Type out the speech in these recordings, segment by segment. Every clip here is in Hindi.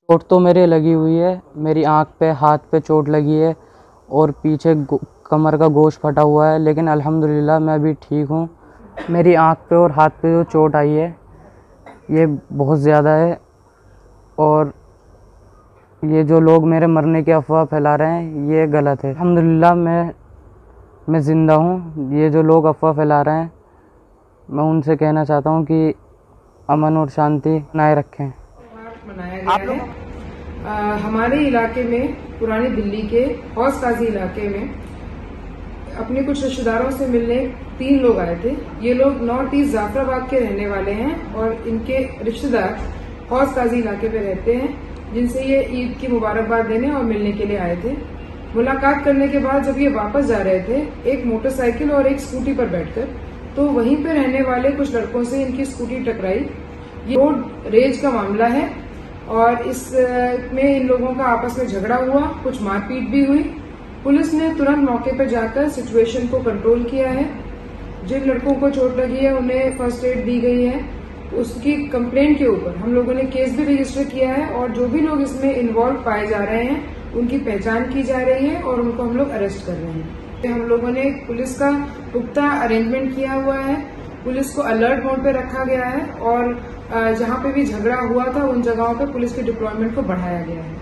चोट तो मेरे लगी हुई है, मेरी आँख पे हाथ पे चोट लगी है और पीछे कमर का गोश्त फटा हुआ है, लेकिन अल्हम्दुलिल्लाह मैं अभी ठीक हूँ। मेरी आँख पे और हाथ पे जो चोट आई है ये बहुत ज़्यादा है और ये जो लोग मेरे मरने की अफवाह फैला रहे हैं ये गलत है। अल्हम्दुलिल्लाह मैं ज़िंदा हूँ। ये जो लोग अफवाह फैला रहे हैं मैं उनसे कहना चाहता हूँ कि अमन और शांति बनाए रखें। मनाया गया है। हमारे इलाके में पुरानी दिल्ली के हौस काजी इलाके में अपने कुछ रिश्तेदारों से मिलने 3 लोग आए थे। ये लोग नॉर्थ ईस्ट जाफराबाद के रहने वाले हैं और इनके रिश्तेदार हौस काजी इलाके पे रहते हैं, जिनसे ये ईद की मुबारकबाद देने और मिलने के लिए आए थे। मुलाकात करने के बाद जब ये वापस जा रहे थे एक मोटरसाइकिल और एक स्कूटी पर बैठकर, तो वहीं पे रहने वाले कुछ लड़कों से इनकी स्कूटी टकराई। ये रोड रेज का मामला है और इसमें इन लोगों का आपस में झगड़ा हुआ, कुछ मारपीट भी हुई। पुलिस ने तुरंत मौके पर जाकर सिचुएशन को कंट्रोल किया है। जिन लड़कों को चोट लगी है उन्हें फर्स्ट एड दी गई है। उसकी कंप्लेंट के ऊपर हम लोगों ने केस भी रजिस्टर किया है और जो भी लोग इसमें इन्वॉल्व पाए जा रहे हैं उनकी पहचान की जा रही है और उनको हम लोग अरेस्ट कर रहे हैं। हम लोगों ने पुलिस का पुख्ता अरेंजमेंट किया हुआ है, पुलिस को अलर्ट मोड पे रखा गया है और जहां पे भी झगड़ा हुआ था उन जगहों पे पुलिस के डिप्लॉयमेंट को बढ़ाया गया है।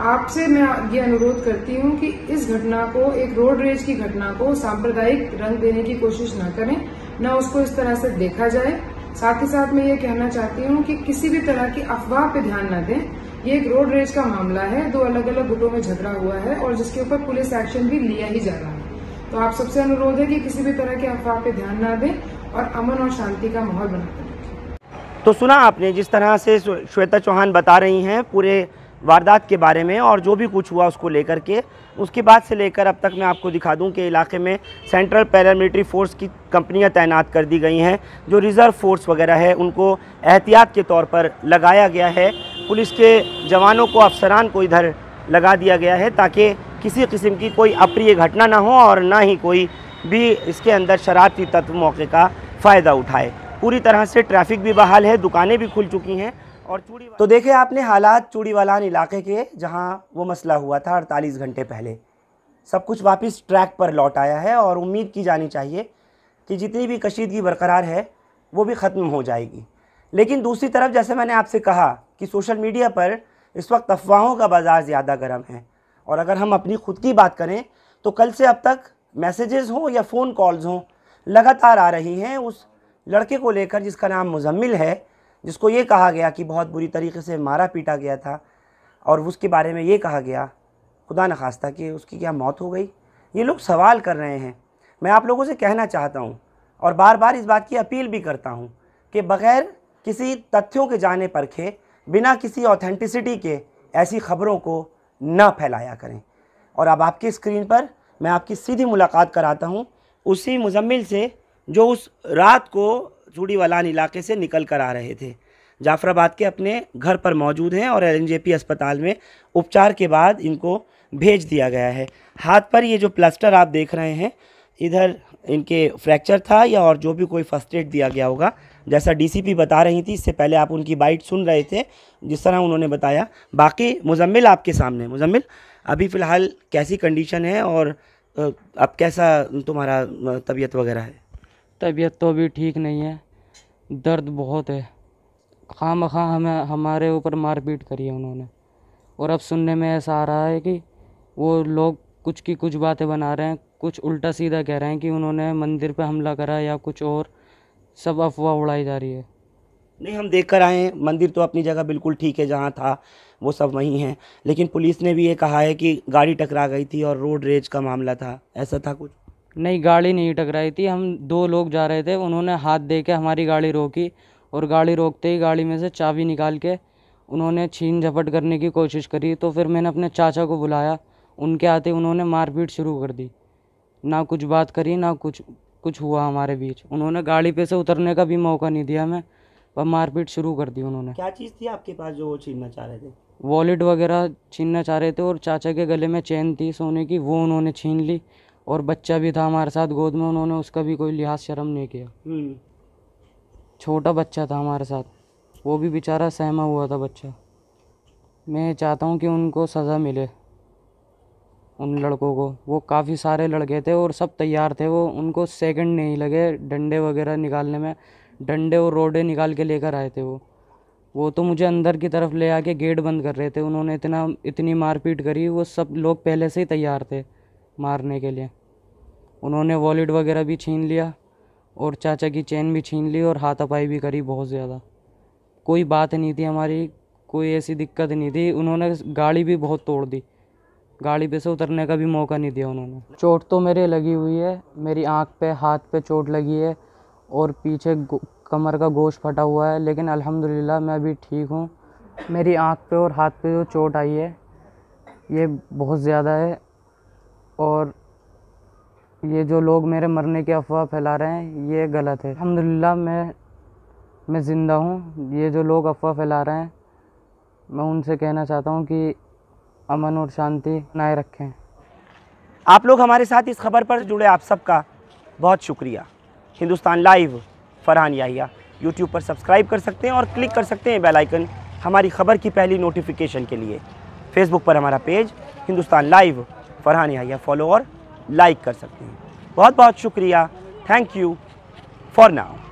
आपसे मैं ये अनुरोध करती हूँ कि इस घटना को, एक रोड रेज की घटना को सांप्रदायिक रंग देने की कोशिश न करें, न उसको इस तरह से देखा जाए। साथ ही साथ मैं ये कहना चाहती हूँ कि किसी भी तरह की अफवाह पे ध्यान न दें। ये एक रोड रेज का मामला है, 2 अलग अलग गुटों में झगड़ा हुआ है और जिसके ऊपर पुलिस एक्शन भी लिया ही जा रहा है। तो आप सबसे अनुरोध है कि किसी भी तरह की अफवाह पे ध्यान न दें और अमन और शांति का माहौल बनाकर रखें। तो सुना आपने जिस तरह से श्वेता चौहान बता रही हैं पूरे वारदात के बारे में और जो भी कुछ हुआ उसको लेकर के, उसके बाद से लेकर अब तक मैं आपको दिखा दूं कि इलाके में सेंट्रल पैरामिलिट्री फोर्स की कंपनियां तैनात कर दी गई हैं। जो रिज़र्व फोर्स वगैरह है उनको एहतियात के तौर पर लगाया गया है। पुलिस के जवानों को, अफसरान को इधर लगा दिया गया है ताकि किसी किस्म की कोई अप्रिय घटना ना हो और ना ही कोई भी इसके अंदर शरारती तत्व मौके का फ़ायदा उठाए। पूरी तरह से ट्रैफिक भी बहाल है, दुकानें भी खुल चुकी हैं। और तो देखे आपने हालात चूड़ीवालान इलाके के, जहां वो मसला हुआ था 48 घंटे पहले। सब कुछ वापस ट्रैक पर लौट आया है और उम्मीद की जानी चाहिए कि जितनी भी कशीदगी बरकरार है वो भी ख़त्म हो जाएगी। लेकिन दूसरी तरफ जैसे मैंने आपसे कहा कि सोशल मीडिया पर इस वक्त अफवाहों का बाज़ार ज़्यादा गर्म है और अगर हम अपनी खुद की बात करें तो कल से अब तक मैसेजेस हों या फ़ोन कॉल्स हों लगातार आ रही हैं उस लड़के को लेकर जिसका नाम मुजम्मिल है, जिसको ये कहा गया कि बहुत बुरी तरीके से मारा पीटा गया था और उसके बारे में ये कहा गया खुदा न खास्ता कि उसकी क्या मौत हो गई। ये लोग सवाल कर रहे हैं। मैं आप लोगों से कहना चाहता हूँ और बार बार इस बात की अपील भी करता हूँ कि बग़ैर किसी तथ्यों के जाने परखे, बिना किसी ऑथेंटिसिटी के ऐसी ख़बरों को न फैलाया करें। और अब आपकी स्क्रीन पर मैं आपकी सीधी मुलाकात कराता हूँ उसी मुजम्मिल से जो उस रात को चूड़ीवालान इलाके से निकल कर आ रहे थे। जाफराबाद के अपने घर पर मौजूद हैं और LNJP अस्पताल में उपचार के बाद इनको भेज दिया गया है। हाथ पर ये जो प्लास्टर आप देख रहे हैं, इधर इनके फ्रैक्चर था या और जो भी कोई फर्स्ट एड दिया गया होगा, जैसा DCP बता रही थी। इससे पहले आप उनकी बाइट सुन रहे थे जिस तरह उन्होंने बताया। बाकी मुजम्मिल आपके सामने। मुजम्मिल, अभी फ़िलहाल कैसी कंडीशन है और अब कैसा तुम्हारा तबीयत वगैरह है? तबीयत तो अभी ठीक नहीं है, दर्द बहुत है। खामखा हमें हमारे ऊपर मारपीट करी है उन्होंने और अब सुनने में ऐसा आ रहा है कि वो लोग कुछ की कुछ बातें बना रहे हैं, कुछ उल्टा सीधा कह रहे हैं कि उन्होंने मंदिर पे हमला करा या कुछ और। सब अफवाह उड़ाई जा रही है। नहीं, हम देख कर आए हैं, मंदिर तो अपनी जगह बिल्कुल ठीक है, जहाँ था वो सब वहीं है। लेकिन पुलिस ने भी ये कहा है कि गाड़ी टकरा गई थी और रोड रेज का मामला था। ऐसा था कुछ? नहीं, गाड़ी नहीं टकराई थी। हम 2 लोग जा रहे थे, उन्होंने हाथ दे के हमारी गाड़ी रोकी और गाड़ी रोकते ही गाड़ी में से चाबी निकाल के उन्होंने छीन झपट करने की कोशिश करी। तो फिर मैंने अपने चाचा को बुलाया, उनके आते उन्होंने मारपीट शुरू कर दी। ना कुछ बात करी, ना कुछ हुआ हमारे बीच। उन्होंने गाड़ी पे से उतरने का भी मौका नहीं दिया हमें, पर मारपीट शुरू कर दी उन्होंने। क्या चीज़ थी आपके पास जो वो छीनना चाह रहे थे? वॉलेट वगैरह छीनना चाह रहे थे और चाचा के गले में चेन थी सोने की, वो उन्होंने छीन ली। और बच्चा भी था हमारे साथ गोद में, उन्होंने उसका भी कोई लिहाज शर्म नहीं किया। छोटा बच्चा था हमारे साथ, वो भी बेचारा सहमा हुआ था बच्चा। मैं चाहता हूँ कि उनको सज़ा मिले, उन लड़कों को। वो काफ़ी सारे लड़के थे और सब तैयार थे, वो उनको सेकंड नहीं लगे डंडे वगैरह निकालने में। डंडे और रोडे निकाल के लेकर आए थे वो तो मुझे अंदर की तरफ ले आके गेट बंद कर रहे थे। उन्होंने इतनी मारपीट करी, वो सब लोग पहले से ही तैयार थे मारने के लिए। उन्होंने वॉलेट वगैरह भी छीन लिया और चाचा की चेन भी छीन ली और हाथापाई भी करी बहुत ज़्यादा। कोई बात नहीं थी हमारी, कोई ऐसी दिक्कत नहीं थी। उन्होंने गाड़ी भी बहुत तोड़ दी, गाड़ी पे से उतरने का भी मौका नहीं दिया उन्होंने। चोट तो मेरे लगी हुई है, मेरी आँख पे हाथ पे चोट लगी है और पीछे कमर का गोश्त फटा हुआ है, लेकिन अल्हम्दुलिल्लाह मैं अभी ठीक हूँ। मेरी आँख पे और हाथ पे जो चोट आई है ये बहुत ज़्यादा है, और ये जो लोग मेरे मरने की अफवाह फैला रहे हैं ये गलत है। अल्हम्दुलिल्लाह मैं ज़िंदा हूँ। ये जो लोग अफवाह फैला रहे हैं, मैं उनसे कहना चाहता हूँ कि अमन और शांति बनाए रखें। आप लोग हमारे साथ इस खबर पर जुड़े, आप सबका बहुत शुक्रिया। हिंदुस्तान लाइव फरहान याहिया यूट्यूब पर सब्सक्राइब कर सकते हैं और क्लिक कर सकते हैं बेल आइकन हमारी खबर की पहली नोटिफिकेशन के लिए। फेसबुक पर हमारा page Hindustan live Farhan Yahiya follow और लाइक कर सकते हैं। बहुत बहुत शुक्रिया। Thank you for now.